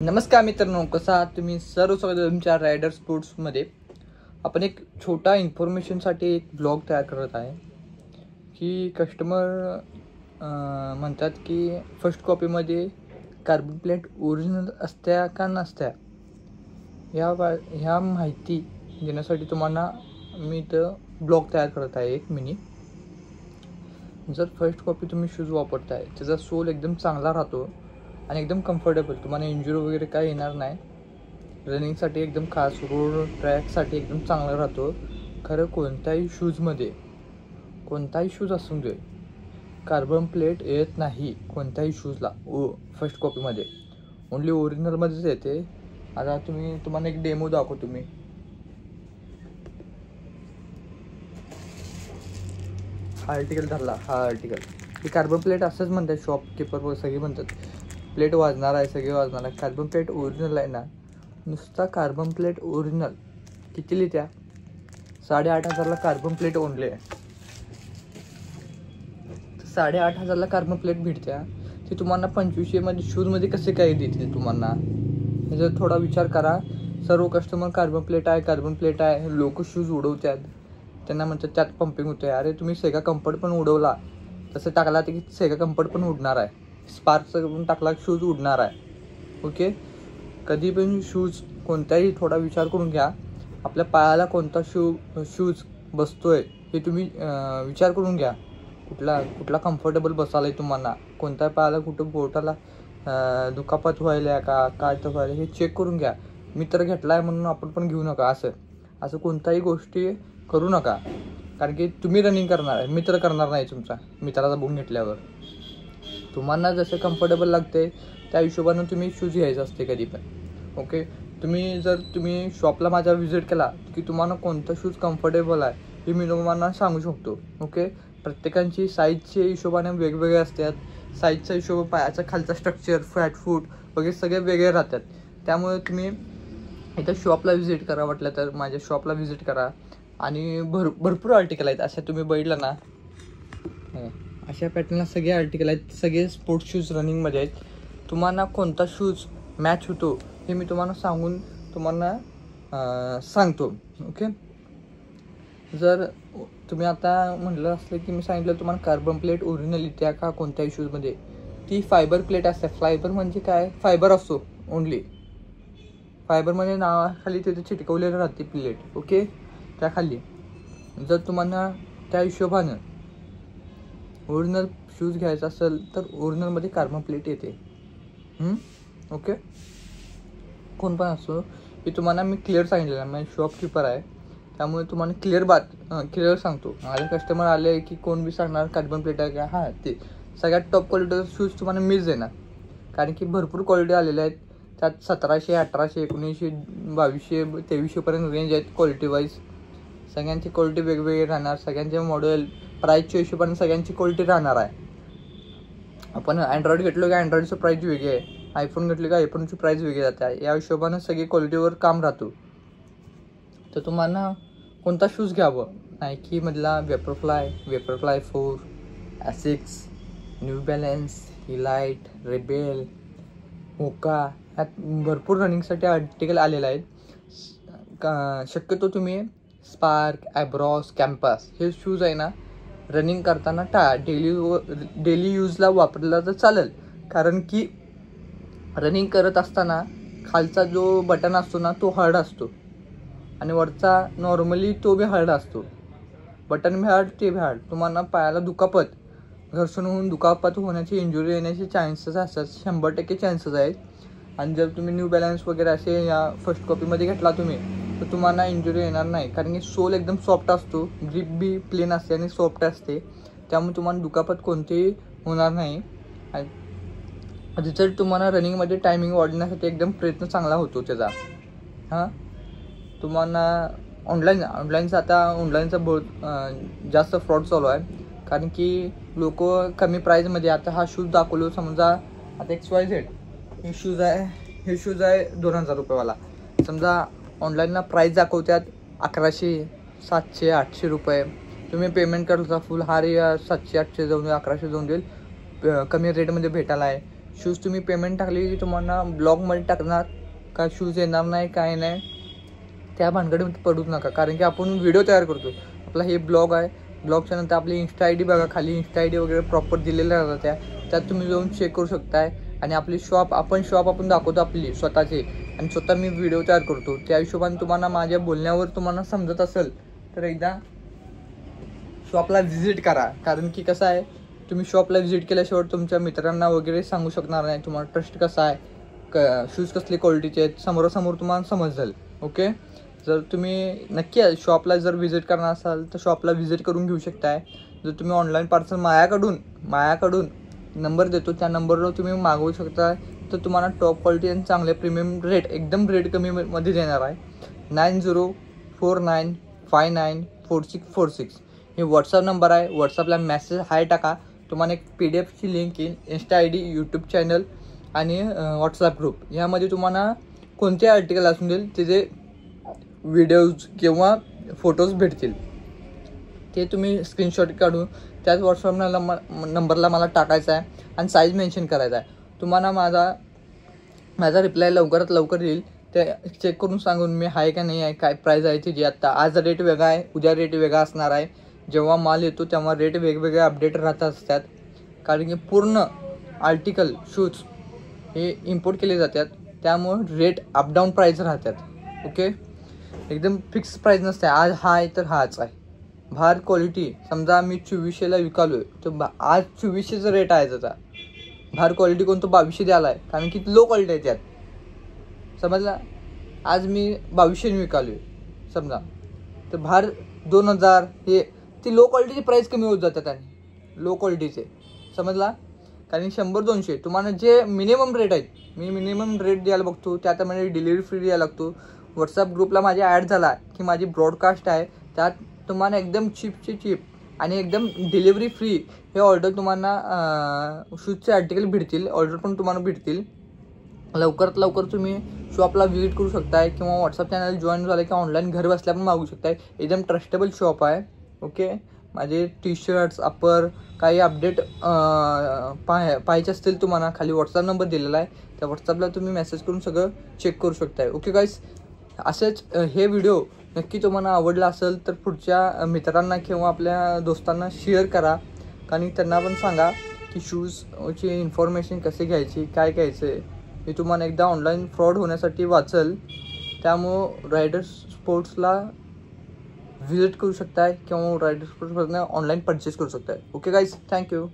नमस्कार मित्रांनो, कसा आहात तुम्ही सर्व? स्वागत तुमच्या रायडर स्पोर्ट्समध्ये. आपण एक छोटा इन्फॉर्मेशनसाठी एक ब्लॉग तयार करत आहे की कस्टमर म्हणतात की फर्स्ट कॉपीमध्ये कार्बन प्लेट ओरिजिनल असत्या का नसत्या, ह्या माहिती देण्यासाठी तुम्हाला मी इथं ब्लॉग तयार करत आहे एक मिनी. जर फर्स्ट कॉपी तुम्ही शूज वापरताय त्याचा सोल एकदम चांगला राहतो आणि एकदम कम्फर्टेबल, तुम्हाला इंजुरी वगैरे काय येणार नाही. रनिंगसाठी एकदम खास, रोड ट्रॅकसाठी एकदम चांगला राहतो. खरं कोणत्याही शूजमध्ये, कोणताही शूज असून दे, कार्बन प्लेट येत नाही कोणत्याही शूजला फर्स्ट कॉपीमध्ये. ओन्ली ओरिजिनलमध्येच येते. आता तुम्हाला एक डेमो दाखवतो मी. हा आर्टिकल धरला, हा आर्टिकल ही कार्बन प्लेट असंच म्हणतात शॉपकीपर, सगळे म्हणतात प्लेट वाजणार आहे, सगळे वाजणार आहे. कार्बन प्लेट ओरिजिनल आहे ना, नुसता कार्बन प्लेट ओरिजिनल किती लिहित्या? 8,500ला कार्बन प्लेट ओनली आहे. 8,500ला कार्बन प्लेट भेटत्या, ती तुम्हाला 2500मध्ये शूजमध्ये कसे काय देतील तुम्हाला? जर थोडा विचार करा. सर्व कस्टमर कार्बन प्लेट आहे, लोक शूज उडवतात, त्यांना म्हणतात त्यात पंपिंग होते. अरे तुम्ही सेगा कम्फर्ट पण उडवला, तसं टाकला तर की सेगा कम्फर्ट पण उडणार आहे. स्पार्कचं पण टाकला शूज उडणार आहे. ओके, कधी पण शूज कोणताही थोडा विचार करून घ्या. आपल्या पायाला कोणता शूज बसतोय हे तुम्ही विचार करून घ्या. कुठला कम्फर्टेबल बसायला आहे तुम्हाला, कोणत्या पायाला कुठं बोटाला दुखापत व्हायला का काय तर व्हायला, हे चेक करून घ्या. मित्र घेतला आहे म्हणून आपण पण घेऊ नका. असं कोणत्याही गोष्टी करू नका, कारण की तुम्ही रनिंग करणार आहे, मित्र करणार नाही. तुमचा मित्राचा बुक घेतल्यावर तुम्हाला जसं कम्फर्टेबल लागते त्या हिशोबानं तुम्ही शूज घ्यायचं असते कधी पण. ओके, तुम्ही शॉपला माझ्या व्हिजिट केला की तुम्हाला कोणतं शूज कम्फर्टेबल आहे हे मी तुम्हाला सांगू शकतो. ओके, प्रत्येकांची साईजच्या हिशोबाने वेगवेगळे असतात. साईजचा हिशोब, पायाचा खालचा स्ट्रक्चर, फॅट फूट वगैरे सगळे वेगळे राहतात. त्यामुळे तुम्ही इथं शॉपला व्हिजिट करा, वाटलं तर माझ्या शॉपला व्हिजिट करा. आणि भरपूर आर्टिकल आहेत अशा, तुम्ही बघितलं ना, अशा पॅटर्नला सगळे आर्टिकल आहेत. सगळे स्पोर्ट्स शूज रनिंगमध्ये आहेत. तुम्हाला कोणता शूज मॅच होतो हे मी तुम्हाला सांगतो. ओके, जर तुम्ही आता म्हटलं असलं की मी सांगितलं तुम्हाला कार्बन प्लेट ओरिजिनल येत्या का कोणत्याही शूजमध्ये, ती फायबर प्लेट असते. फायबर म्हणजे काय? फायबर असतो ओनली. फायबर म्हणजे नावाखाली तिथे चिटकवलेलं राहते प्लेट. ओके, त्याखाली जर तुम्हाला त्या हिशोबानं ओरिजिनल शूज घ्यायचा असेल तर ओरिजिनलमध्ये कार्बन प्लेट येते. ओके, कोण पण असो, हे तुम्हाला मी क्लिअर सांगितलेलं आहे. माझे शॉपकीपर आहे त्यामुळे तुम्हाला क्लिअर सांगतो. माझे कस्टमर आले की कोण बी सांगणार कार्बन प्लेट आहे का, हां ते सगळ्यात टॉप क्वालिटीचा शूज तुम्हाला मीच देणार. कारण की भरपूर क्वालिटी आलेल्या आहेत. त्यात 1700, 1800, 1900, 2200, 2300पर्यंत रेंज आहेत क्वालिटी वाईज. सगळ्यांची क्वालिटी वेगवेगळी राहणार. सगळ्यांचे मॉडेल प्राईसच्या हिशोबाने सगळ्यांची क्वालिटी राहणार आहे. आपण अँड्रॉइड घेतलो की अँड्रॉइडचं प्राईस वेगळी आहे, आयफोन घेतलं की आयफोनची प्राईस वेगळी जाते आहे. या हिशोबानं सगळी क्वालिटीवर काम राहतो. तर तुम्हाला कोणता शूज घ्यावं? नायकीमधला वेपरफ्लाय 4, ॲसिक्स, न्यू बॅलन्स, इलाइट, रेबेल, होका, ह्यात भरपूर रनिंगसाठी आर्टिकल आलेलं आहेत. शक्यतो तुम्ही स्पार्क, ॲब्रॉस, कॅम्पस हे शूज आहे ना, रनिंग करताना डेली यूजला वापरला तर चालेल. कारण की रनिंग करत असताना खालचा जो बटन असतो ना तो हार्ड असतो आणि वरचा नॉर्मली तो बी हार्ड असतो. बटन बी हार्ड, ते बी हार्ड. तुम्हाला पायाला घर्षण होऊन दुखापत होण्याची, इंजुरी येण्याचे चान्सेस असतात, 100% चान्सेस आहेत. आणि जर तुम्ही न्यू बॅलन्स वगैरे असे या फर्स्ट कॉपीमध्ये घेतला तुम्ही तर तुम्हाला इंजुरी येणार नाही. कारण की सोल एकदम सॉफ्ट असतो, ग्रिप बी प्लेन असते आणि सॉफ्ट असते. त्यामुळे तुम्हाला दुखापत कोणतीही होणार नाही. रिझल्ट तुम्हाला रनिंगमध्ये टायमिंग वाढण्यासाठी एकदम प्रयत्न चांगला होतो त्याचा. तुम्हाला ऑनलाईनचा बहुत जास्त फ्रॉड चालू आहे. कारण की लोक कमी प्राईजमध्ये, आता हा शूज दाखवलो समजा, आता XYZ हे शूज आहे 2,000 रुपयेवाला. समजा ऑनलाईनला प्राईस दाखवतात 1100, 700, 800 रुपये. तुम्ही पेमेंट करता फुल, हा रे 700, 800 जाऊन 1100 जाऊन देईल, कमी रेटमध्ये भेटायला आहे. शूज तुम्ही पेमेंट टाकली की तुम्हाला ब्लॉगमध्ये टाकणार का शूज येणार नाही काय नाही, त्या भानगडीमध्ये पडूच नका. कारण की आपण व्हिडिओ तयार करतो, आपला हे ब्लॉग आहे. ब्लॉगच्या नंतर आपली इंस्टा आय डी बघा, खाली इंस्टा आय डी वगैरे प्रॉपर दिलेल्या राहतात, त्यात तुम्ही जाऊन चेक करू शकताय. आणि आपली शॉप आपण दाखवतो आपली स्वतःची, आणि स्वतः मी व्हिडिओ तयार करतो. त्या हिशोबाने तुम्हाला माझ्या बोलण्यावर तुम्हाला समजत असेल तर एकदा शॉपला व्हिजिट करा. कारण की कसं आहे, तुम्ही शॉपला व्हिजिट केल्याशिवाय तुमच्या मित्रांना वगैरे सांगू शकणार नाही तुम्हाला ट्रस्ट कसा आहे, शूज कसले क्वालिटीचे आहेत, समोरासमोर तुम्हाला समजेल. ओके, जर तुम्ही नक्की शॉपला जर व्हिजिट करणार असाल तर शॉपला व्हिजिट करून घेऊ शकताय. जर तुम्ही ऑनलाईन पार्सल मायाकडून नंबर देतो, त्या नंबरवर तुम्ही मागवू शकता, तर तुम्हाला टॉप क्वालिटी आणि चांगले प्रीमियम रेट, एकदम रेट कमीमध्ये देणार आहे. 9049594646 हे व्हॉट्सअप नंबर आहे. व्हॉट्सअपला मेसेज हाय टाका, तुम्हाला एक PDF लिंक येईल. Insta I D, YouTube channel आणि व्हॉट्सअप ग्रुप, यामध्ये तुम्हाला कोणते आर्टिकल असून देईल त्याचे व्हिडिओज किंवा फोटोज भेटतील. ते तुम्ही स्क्रीनशॉट काढून त्याच व्हॉट्सअप नंबरला मला टाकायचा आहे आणि साईज मेन्शन करायचा आहे. तुम्हाला माझा रिप्लाय लवकरात लवकर येईल. ते चेक करून सांगून मी आहे का नाही आहे, काय प्राईज आहे त्याची. आत्ता आज रेट वेगळा आहे, उद्या रेट वेगळा असणार आहे. जेव्हा माल येतो तेव्हा रेट वेगवेगळे अपडेट राहत असतात. कारण की पूर्ण आर्टिकल शूज हे इम्पोर्ट केले जातात, त्यामुळं रेट अपडाऊन प्राईज राहतात. ओके, एकदम फिक्स प्राईज नसते, आज हा आहे तर हाच आहे. बाहेर क्वालिटी समजा मी 2400ला विकालो आहे, तर आज 2400चा रेट आहे त्याचा. बाहेर क्वालिटी कोण तो 2200 द्यायला आहे, कारण की लो क्वालिटी आहे त्यात. समजला, आज मी 2200 विकालो आहे समजा, तर बाहेर 2000 हे ती लो क्वालिटीची प्राईस कमी होत जातात. आणि लो क्वालिटीचे समजला, कारण 100-200 तुम्हाला जे मिनिमम रेट आहेत, मी मिनिमम रेट द्यायला बघतो. त्यामध्ये डिलिव्हरी फ्री द्यायला लागतो. व्हॉट्सअप ग्रुपला माझ्या ॲड झाला की माझी ब्रॉडकास्ट आहे, त्यात तुम्हाला एकदम चीप आणि एकदम डिलिव्हरी फ्री हे ऑर्डर तुम्हाला शूजचे आर्टिकल भेटतील. ऑर्डर पण तुम्हाला भेटतील. लवकरात लवकर तुम्ही शॉपला व्हिजिट करू शकताय किंवा व्हॉट्सअप चॅनल जॉईन झालं की ऑनलाईन घर बसल्या पण मागू शकताय. एकदम ट्रस्टेबल शॉप आहे. ओके, माझे टी-शर्ट्स, अपर काही अपडेट पाहायचे असतील तुम्हाला, खाली व्हॉट्सअप नंबर दिलेला आहे, त्या व्हॉट्सअपला तुम्ही मेसेज करून सगळं चेक करू शकताय. ओके गाईस, असेच हे व्हिडिओ नक्की तुम्हाला आवडला असेल तर पुढच्या मित्रांना किंवा आपल्या दोस्तांना शेअर करा. कारण त्यांना पण सांगा की शूजची इन्फॉर्मेशन कसे घ्यायची, काय घ्यायचं आहे, हे तुम्हाला एकदा ऑनलाईन फ्रॉड होण्यासाठी वाचेल. त्यामुळं रायडर स्पोर्ट्सला व्हिजिट करू शकताय किंवा रायडर स्पोर्ट्समधनं ऑनलाईन परचेस करू शकताय. Okay guys, thank you.